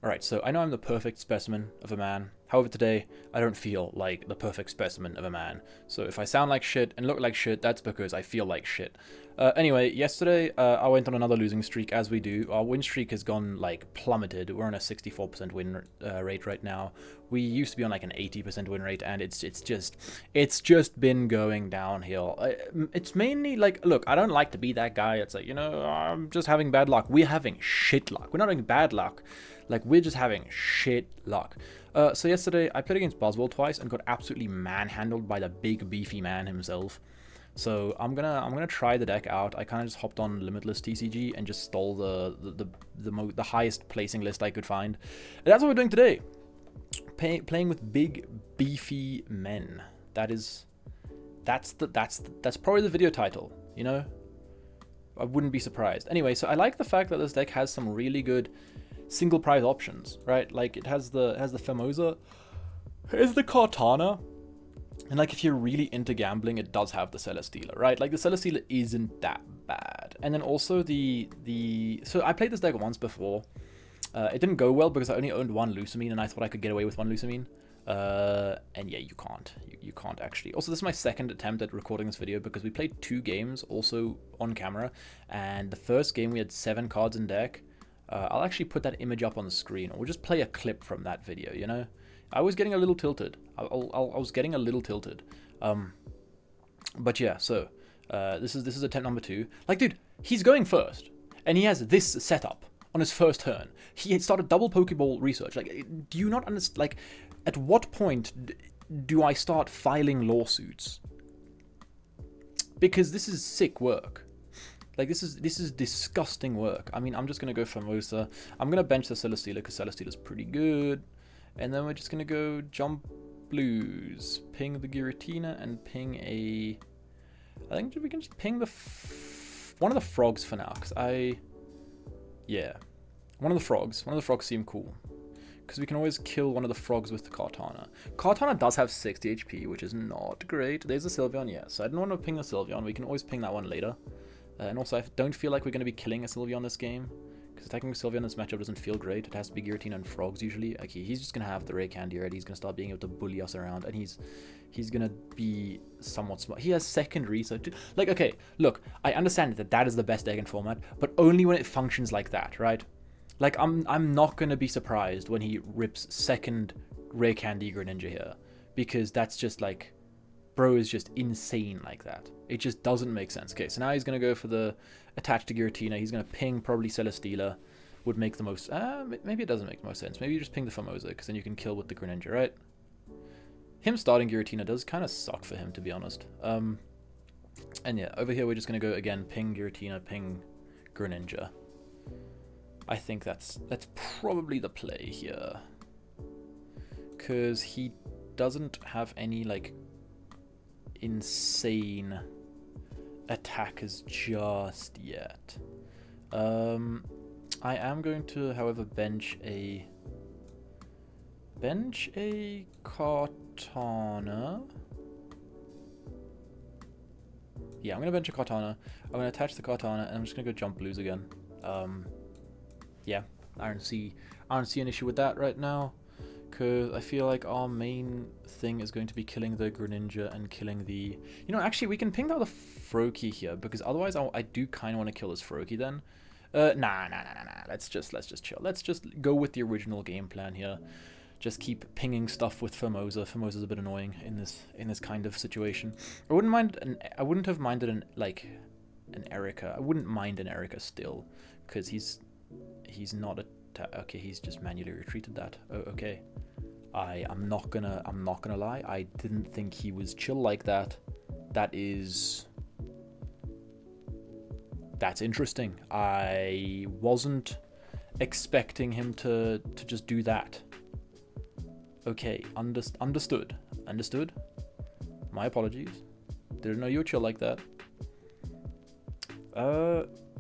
Alright, so I know I'm the perfect specimen of a man. However, today, I don't feel like the perfect specimen of a man. So if I sound like shit and look like shit, that's because I feel like shit. Anyway, yesterday, I went on another losing streak, as we do. Our win streak has gone, like, plummeted. We're on a 64% win rate right now. We used to be on, like, an 80% win rate, and it's just been going downhill. It's mainly, like, look, I don't like to be that guy. It's like, I'm just having bad luck. We're having shit luck. We're not having bad luck. Like, we're just having shit luck. So yesterday, I played against Boswell twice and got absolutely manhandled by the big beefy man himself. So I'm gonna try the deck out. I kind of just hopped on Limitless TCG and just stole the highest placing list I could find. And that's what we're doing today. Playing with big beefy men. That's probably the video title. I wouldn't be surprised. Anyway, so I like the fact that this deck has some really good single prize options, right? Like it has the Famosa, here's the Cartana, and like if you're really into gambling, it does have the Celesteela, right? Like the Celesteela isn't that bad. And then also so I played this deck once before. It didn't go well because I only owned one Lucamine and I thought I could get away with one Lucamine. And yeah, you can't. You can't actually. Also, this is my second attempt at recording this video because we played 2 games also on camera, and the first game we had 7 cards in deck. I'll actually put that image up on the screen, or we'll just play a clip from that video, I was getting a little tilted. I was getting a little tilted. But yeah, so this is attempt number 2. Like, dude, he's going first, and he has this setup on his first turn. He had started double Pokeball research. Like, do you not understand? Like, at what point do I start filing lawsuits? Because this is sick work. Like, this is disgusting work. I mean, I'm just going to go Formosa. I'm going to bench the Celesteela because Celesteela's pretty good. And then we're just going to go Jump Blues. Ping the Giratina and ping a... I think we can just ping one of the frogs for now. Because yeah. One of the frogs. One of the frogs seem cool. Because we can always kill one of the frogs with the Cartana. Cartana does have 60 HP, which is not great. There's a Sylveon, yeah. So I don't want to ping the Sylveon. We can always ping that one later. And also, I don't feel like we're going to be killing a Sylveon this game. Because attacking Sylveon in this matchup doesn't feel great. It has to be Giratina and Frogs usually. Okay, he's just going to have the Ray Candy already. He's going to start being able to bully us around. And he's going to be somewhat smart. He has second research. Like, okay, look, I understand that is the best deck in format. But only when it functions like that, right? Like, I'm not going to be surprised when he rips second Ray Candy Greninja here. Because that's just like... Bro is just insane like that. It just doesn't make sense. Okay, so now he's going to go for the attach to Giratina. He's going to ping probably Celesteela. Would make the most... maybe it doesn't make the most sense. Maybe you just ping the Formosa, because then you can kill with the Greninja, right? Him starting Giratina does kind of suck for him, to be honest. And yeah, over here we're just going to go again, ping Giratina, ping Greninja. I think that's probably the play here. Because he doesn't have any, like... insane attackers just yet. I am going to, however, bench a Cartana. Yeah, I'm gonna bench a Cartana. I'm gonna attach the Cartana, and I'm just gonna go Jump Blues again. Yeah, I don't see an issue with that right now. Because I feel like our main thing is going to be killing the Greninja and killing the... actually, we can ping out the Froakie here, because otherwise I do kind of want to kill this Froakie then. Nah. Let's just chill. Let's just go with the original game plan here. Just keep pinging stuff with Formosa. Formosa's a bit annoying in this kind of situation. I wouldn't have minded an Erica. I wouldn't mind an Erica still, because he's not a... Okay, he's just manually retreated that. Oh, okay. I'm not gonna lie. I didn't think he was chill like that. That's interesting. I wasn't expecting him to just do that. Okay, understood. My apologies. Didn't know you were chill like that.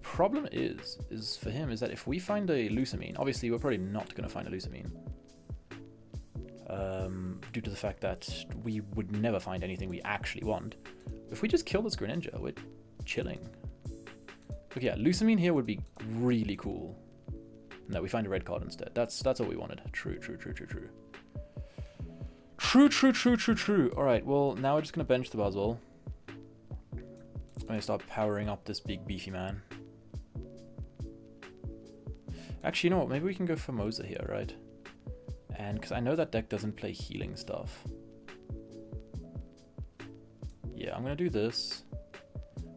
Problem is for him is that if we find a Lucamine, obviously we're probably not going to find a Lucamine. Due to the fact that we would never find anything we actually want. If we just kill this Greninja, we're chilling. Okay, yeah, Lucamine here would be really cool. No, we find a red card instead. That's all we wanted. True. True. Alright, well, now we're just going to bench the Buzzwole. I'm going to start powering up this big beefy man. Actually, you know what? Maybe we can go Formosa here, right? And because I know that deck doesn't play healing stuff. Yeah, I'm going to do this.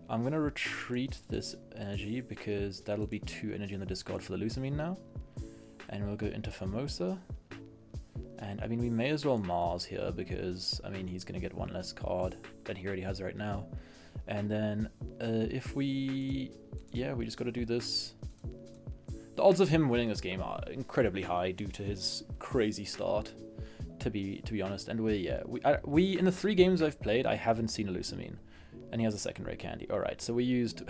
I'm going to retreat this energy because that'll be 2 energy in the discard for the Lucamine now. And we'll go into Formosa. And, I mean, we may as well Mars here because, I mean, he's going to get 1 less card than he already has right now. And then if we... Yeah, we just got to do this. The odds of him winning this game are incredibly high due to his crazy start, to be honest. And we in the 3 games I've played, I haven't seen a Lucamine. And he has a second rare candy. Alright, so we used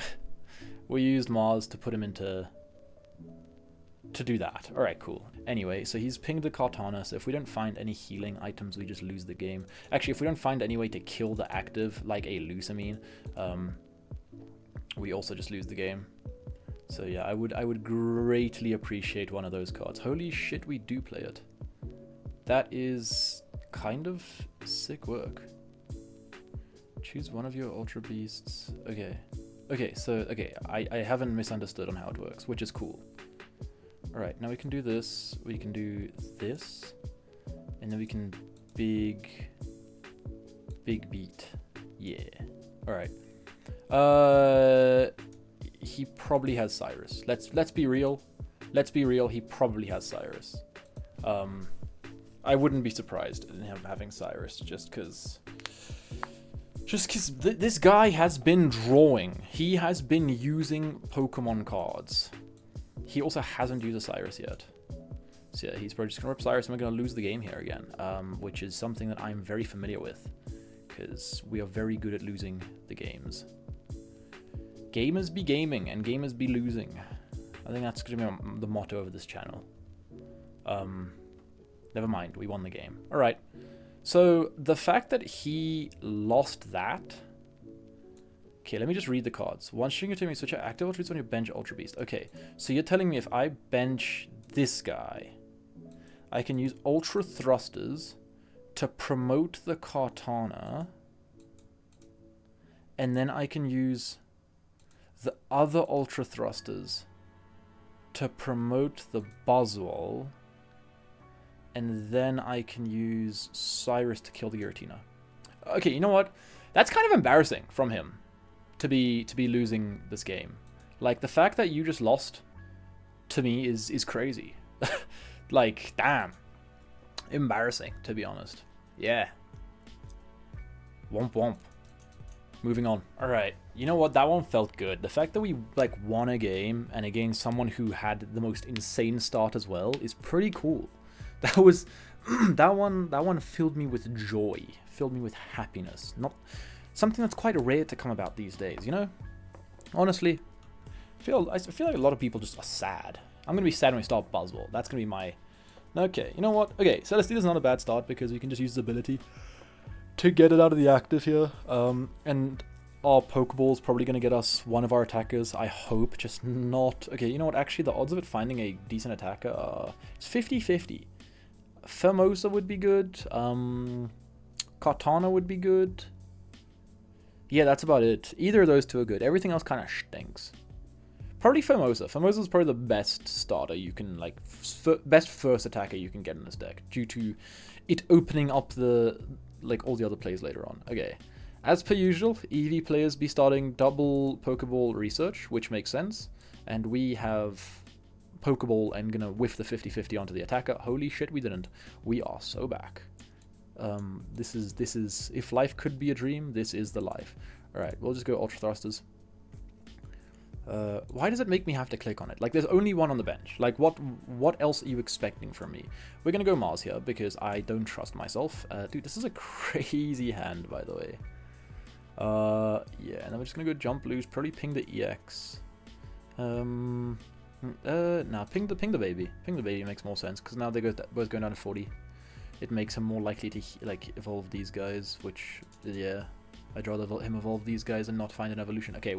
Mars to put him into... to do that. Alright, cool. Anyway, so he's pinged the Kartana, so if we don't find any healing items, we just lose the game. Actually, if we don't find any way to kill the active, like a Lucamine, we also just lose the game. So yeah, I would greatly appreciate one of those cards. Holy shit, we do play it. That is kind of sick work. Choose one of your Ultra Beasts. Okay. Okay, I haven't misunderstood on how it works, which is cool. Alright, now we can do this, we can do this, and then we can big beat. Yeah. Alright. He probably has Cyrus. Let's be real. Let's be real, he probably has Cyrus. I wouldn't be surprised in him having Cyrus just because this guy has been drawing. He has been using Pokemon cards. He also hasn't used a Cyrus yet. So yeah, he's probably just going to rip Cyrus and we're going to lose the game here again, which is something that I'm very familiar with because we are very good at losing the games. Gamers be gaming and gamers be losing. I think that's going to be the motto of this channel. Never mind, we won the game. Alright, so the fact that he lost that... Okay, let me just read the cards. One string to me, switch out active Ultra Beast on your bench Ultra Beast. Okay, so you're telling me if I bench this guy, I can use Ultra Thrusters to promote the Kartana, and then I can use the other Ultra Thrusters to promote the Buzzwole, and then I can use Cyrus to kill the Giratina. Okay, you know what? That's kind of embarrassing from him to be losing this game. Like, the fact that you just lost to me is crazy. Like, damn. Embarrassing, to be honest. Yeah. Womp womp. Moving on. Alright, you know what? That one felt good. The fact that we, like, won a game, and against someone who had the most insane start as well, is pretty cool. That was... that one filled me with joy. Filled me with happiness. Not... something that's quite rare to come about these days, you know? Honestly, I feel like a lot of people just are sad. I'm going to be sad when we start Buzzwole. That's going to be my... Okay, you know what? Okay, Celesteela's not a bad start because we can just use his ability to get it out of the active here. And our Pokeball's probably going to get us one of our attackers, I hope, just not... Okay, you know what? Actually, the odds of it finding a decent attacker are... It's 50-50. Formosa would be good. Kartana would be good. Yeah, that's about it. Either of those two are good. Everything else kind of stinks. Probably Formosa. Formosa is probably the best starter you can, like, best first attacker you can get in this deck, due to it opening up the, like, all the other plays later on. Okay. As per usual, EV players be starting double Pokeball research, which makes sense. And we have Pokeball and gonna whiff the 50-50 onto the attacker. Holy shit, we didn't. We are so back. This is, if life could be a dream, this is the life. Alright, we'll just go Ultra Thrusters. Why does it make me have to click on it? Like, there's only one on the bench. Like, what else are you expecting from me? We're gonna go Mars here, because I don't trust myself. Dude, this is a crazy hand, by the way. Yeah, and then we're just gonna go Jump Loose, probably ping the EX. Nah, ping the baby. Ping the baby makes more sense, because now they both going down to 40. It makes him more likely to, like, evolve these guys, which, yeah. I'd rather him evolve these guys and not find an evolution. Okay,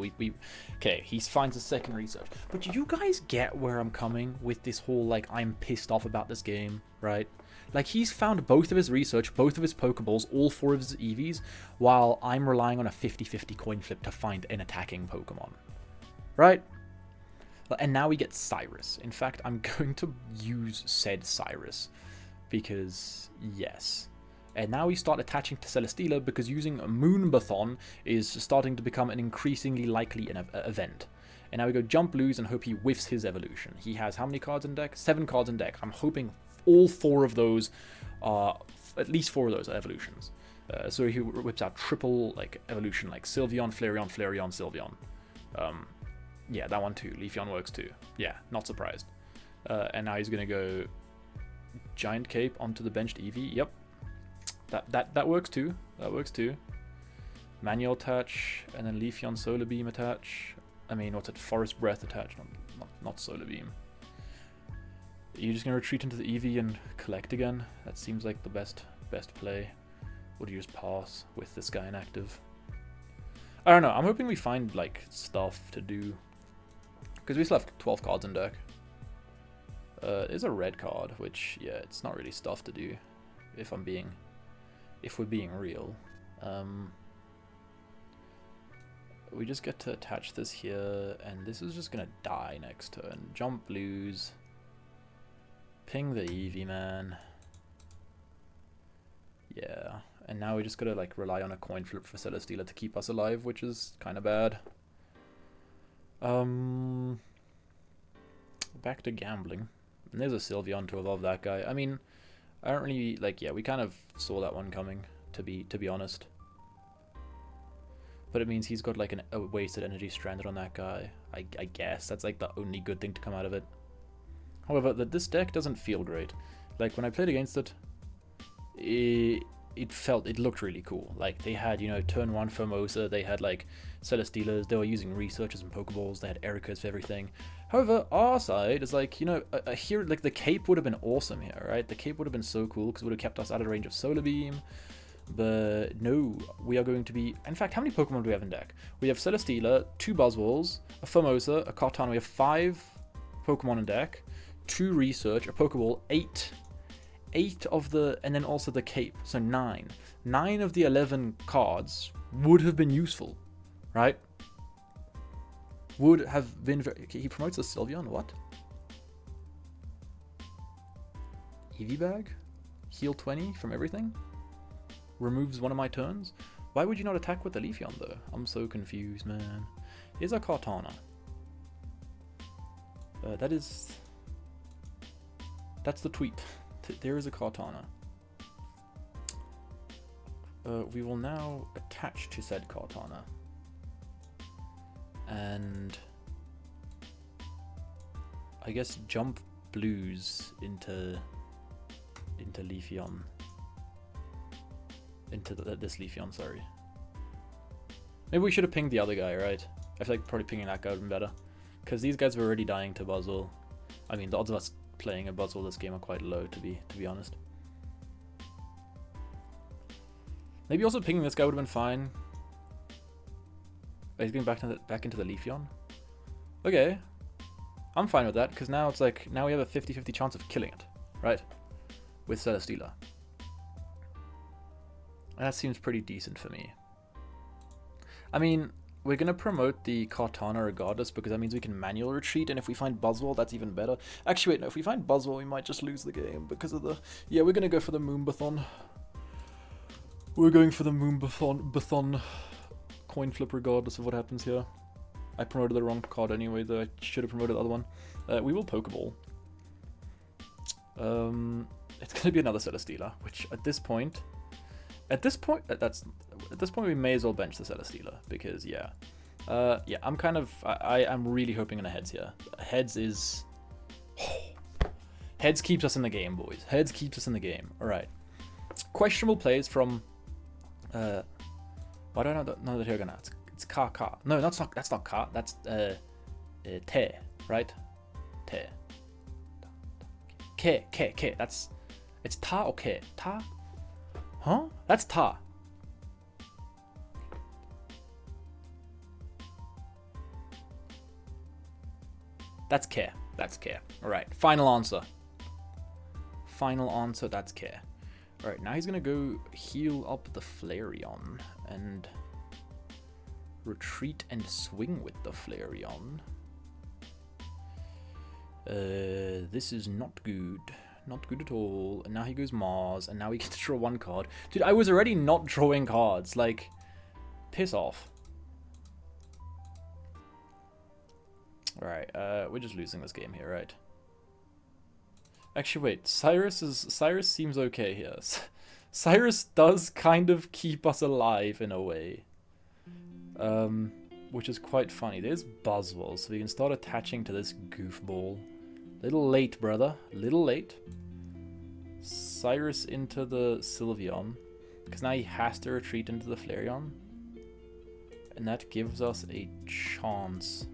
okay, he finds a second research. But do you guys get where I'm coming with this whole, like, I'm pissed off about this game, right? Like, he's found both of his research, both of his Pokeballs, all 4 of his EVs, while I'm relying on a 50-50 coin flip to find an attacking Pokemon. Right? And now we get Cyrus. In fact, I'm going to use said Cyrus. Because, yes. And now we start attaching to Celesteela because using Moonbathon is starting to become an increasingly likely event. And now we go jump lose and hope he whiffs his evolution. He has how many cards in deck? 7 cards in deck. I'm hoping all 4 of those are, at least 4 of those are evolutions. So he whips out triple like evolution, like Sylveon, Flareon, Flareon, Sylveon. Yeah, that one too. Leafeon works too. Yeah, not surprised. And now he's gonna go Giant Cape onto the benched Eevee. Yep, that works too. That works too. Manual attach, and then Leafeon Solar Beam attach. I mean, what's it? Forest Breath attach, not Solar Beam. Are you just gonna retreat into the Eevee and collect again? That seems like the best play. Or do you just pass with this guy inactive? I don't know. I'm hoping we find like stuff to do because we still have 12 cards in deck. There's a red card, which yeah, it's not really stuff to do. If we're being real, we just get to attach this here, and this is just gonna die next turn. Jump lose. Ping the Eevee Man. Yeah, and now we just gotta like rely on a coin flip for Celesteela to keep us alive, which is kind of bad. Back to gambling. And there's a Sylveon to evolve that guy. I mean, I don't really like. Yeah, we kind of saw that one coming. To be honest. But it means he's got like a wasted energy stranded on that guy. I guess that's like the only good thing to come out of it. However, this deck doesn't feel great. Like when I played against it, it looked really cool. Like they had, you know, turn 1 Formosa, they had like Celesteelas, they were using researchers and Pokeballs, they had Ericas for everything. However, our side is like, you know, here like the cape would have been awesome here, right? The cape would have been so cool because it would have kept us out of range of Solar Beam. But no, we are going to be... In fact, how many Pokemon do we have in deck? We have Celesteela, 2 Buzzwolls, a Formosa, a Kartana. We have 5 Pokemon in deck, 2 Research, a Pokeball, 8 of the... And then also the cape, so 9. 9 of the 11 cards would have been useful, right? Would have been... Okay, he promotes a Sylveon, what? Eevee Bag? Heal 20 from everything? Removes one of my turns? Why would you not attack with the Leafeon though? I'm so confused, man. Here's a Kartana. That's the tweet. There is a Kartana. We will now attach to said Kartana. And I guess jump blues into Leafeon. Into this Leafeon, sorry. Maybe we should have pinged the other guy, right? I feel like probably pinging that guy would have been better. Because these guys were already dying to Buzzwole. I mean, the odds of us playing a Buzzwole this game are quite low, to be honest. Maybe also pinging this guy would have been fine. Oh, he's going back into the Leafeon? Okay. I'm fine with that, because now it's like, now we have a 50-50 chance of killing it, right? With Celesteela. That seems pretty decent for me. I mean, we're going to promote the Kartana regardless because that means we can manual retreat, and if we find Buzzwole, that's even better. Actually, wait, no, if we find Buzzwole, we might just lose the game because of the... Yeah, we're going to go for the Moonbathon. We're going for the Moonbathon coin flip regardless of what happens here. I promoted the wrong card anyway, though I should have promoted the other one. We will Pokeball. It's going to be another Celesteela, which at this point... At this point, we may as well bench the Celesteela because yeah, yeah. I'm really hoping on a heads here. Heads is heads keeps us in the game, boys. Heads keeps us in the game. All right. Questionable plays from why do I know that here gonna? It's Ka. No, that's not Ka. That's Te, right? Te. Ke. It's Ta or Ke? Ta. Huh? That's Ta. That's care. That's care. Alright, final answer. Final answer, that's care. Alright, now he's gonna go heal up the Flareon and retreat and swing with the Flareon. This is not good. Not good at all. And now he goes Mars, and now we get to draw one card. Dude, I was already not drawing cards. Like, piss off. Alright, we're just losing this game here, right? Actually, wait. Cyrus seems okay here. Cyrus does kind of keep us alive in a way. Which is quite funny. There's Buzzwole, so we can start attaching to this goofball. Little late, brother. Little late. Cyrus into the Sylveon. Because now he has to retreat into the Flareon. And that gives us a chance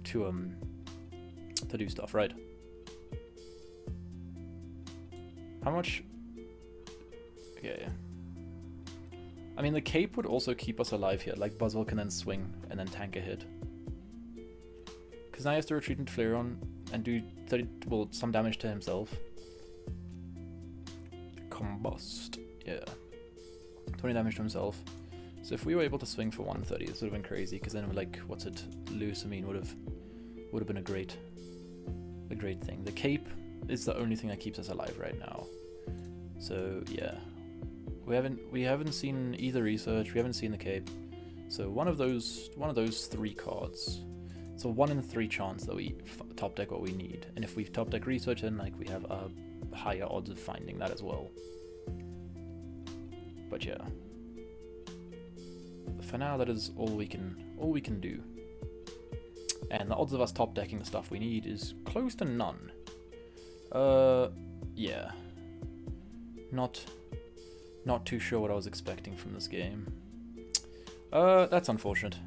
to do stuff, right? How much? Okay. I mean, the cape would also keep us alive here. Like, Buzzwole can then swing and then tank a hit. Because now he has to retreat into Flareon and do 30, well, some damage to himself. Combust. Yeah. 20 damage to himself. So if we were able to swing for 130, this would have been crazy. Because then, like, what's it? Lusamine would have been a great thing. The cape is the only thing that keeps us alive right now. So yeah, we haven't seen either research. We haven't seen the cape. So one of those 3 cards. It's a 1 in 3 chance that we top deck what we need. And if we top deck research, then like we have a higher odds of finding that as well. But yeah, for now that is all we can do. And the odds of us top decking the stuff we need is close to none. Yeah. Not too sure what I was expecting from this game. That's unfortunate.